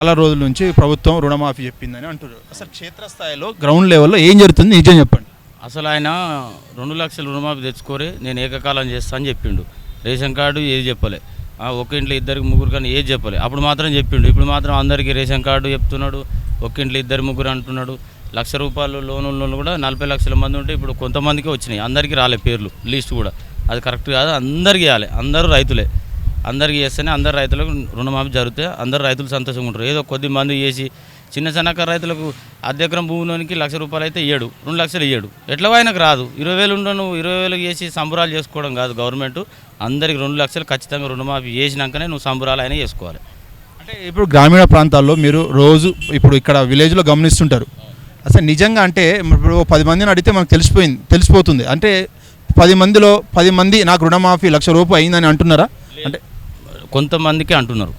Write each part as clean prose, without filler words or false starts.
చాలా రోజుల నుంచి ప్రభుత్వం రుణమాఫీ చెప్పిందని అంటారు. అసలు క్షేత్రస్థాయిలో గ్రౌండ్ లెవెల్లో ఏం జరుగుతుంది నిజం చెప్పండి. అసలు ఆయన 2 లక్షల రుణమాఫీ తెచ్చుకోరే నేను ఏకకాలం చేస్తా అని చెప్పిండు. రేషన్ కార్డు ఏది చెప్పలే, ఒక ఇంట్లో ఇద్దరికి ముగ్గురు కానీ ఏది చెప్పలే. అప్పుడు మాత్రం చెప్పిండు. ఇప్పుడు మాత్రం అందరికీ రేషన్ కార్డు చెప్తున్నాడు, ఒక ఇంట్లో ఇద్దరు ముగ్గురు అంటున్నాడు. ₹1,00,000 లోన్లు కూడా 40 లక్షల మంది ఉంటే ఇప్పుడు కొంతమందికి వచ్చినాయి, అందరికీ రాలే పేర్లు లిస్ట్ కూడా. అది కరెక్ట్ కాదు, అందరికీ ఇవ్వాలి. అందరూ రైతులే, అందరికీ చేస్తేనే అందరు రైతులకు రుణమాఫీ జరిగితే అందరు రైతులు సంతోషంగా ఉంటారు. ఏదో కొద్ది మంది చేసి చిన్న సన్నకారు రైతులకు అర్ధ ఎకరం భూమిలోనికి ₹1,00,000 అయితే ఇయ్యడు, 2 లక్షలు ఇయ్యడు. ఎట్లా ఆయనకు రాదు. 20,000 ఉండను 20,000 చేసి సంబరాలు చేసుకోవడం కాదు. గవర్నమెంట్ అందరికి 2 లక్షలు ఖచ్చితంగా రుణమాఫీ చేసినాకనే నువ్వు సంబరాలు అయినా చేసుకోవాలి. అంటే ఇప్పుడు గ్రామీణ ప్రాంతాల్లో మీరు రోజు ఇప్పుడు ఇక్కడ విలేజ్లో గమనిస్తుంటారు. అసలు నిజంగా అంటే ఇప్పుడు 10 మందిని అడిగితే మనకు తెలిసిపోతుంది. అంటే 10 మందిలో 10 మంది నాకు రుణమాఫీ ₹1,00,000 అయిందని అంటున్నారా? అంటే కొంతమందికి అంటున్నారు,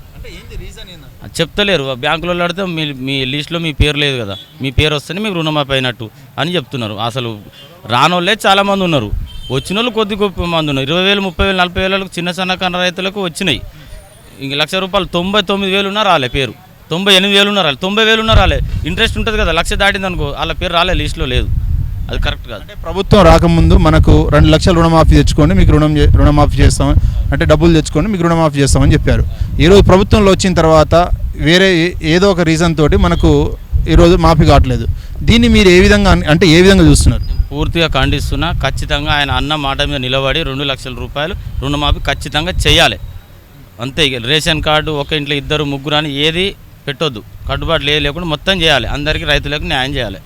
చెప్తలేరు. బ్యాంకులలో అడితే మీ లిస్టులో మీ పేరు లేదు కదా, మీ పేరు వస్తేనే మీకు రుణమాఫీ అయినట్టు అని చెప్తున్నారు. అసలు రానోళ్ళే చాలామంది ఉన్నారు, వచ్చిన వాళ్ళు కొద్ది గొప్ప మంది ఉన్నారు. 20,000 30,000 40,000 చిన్న సన్నకారు రైతులకు వచ్చినాయి. ఇంక ₹1,00,000 99,000 ఉన్నా రాలే పేరు, 98,000 ఉన్నా రాలే, 90,000 ఉన్నా రాలే. ఇంట్రెస్ట్ ఉంటుంది కదా, 1,00,000 దాటింది అనుకో వాళ్ళ పేరు రాలే, లిస్టులో లేదు. అది కరెక్ట్ కాదు. అంటే ప్రభుత్వం రాకముందు మనకు 2 లక్షలు రుణమాఫీ తెచ్చుకోండి మీకు రుణమాఫీ చేస్తాం, అంటే డబ్బులు తెచ్చుకోండి మీకు రుణమాఫీ చేస్తామని చెప్పారు. ఈరోజు ప్రభుత్వంలో వచ్చిన తర్వాత వేరే ఏదో ఒక రీజన్ తోటి మనకు ఈరోజు మాఫీ కావట్లేదు. దీన్ని మీరు ఏ విధంగా చూస్తున్నారు? పూర్తిగా ఖండిస్తున్నా. ఖచ్చితంగా ఆయన అన్న మాట మీద నిలబడి ₹2 లక్షల రుణమాఫీ ఖచ్చితంగా చేయాలి. అంతే. రేషన్ కార్డు ఒక ఇంట్లో ఇద్దరు ముగ్గురు అని ఏది పెట్టొద్దు, కట్టుబాటు లేకుండా మొత్తం చేయాలి. అందరికీ రైతులకు న్యాయం చేయాలి.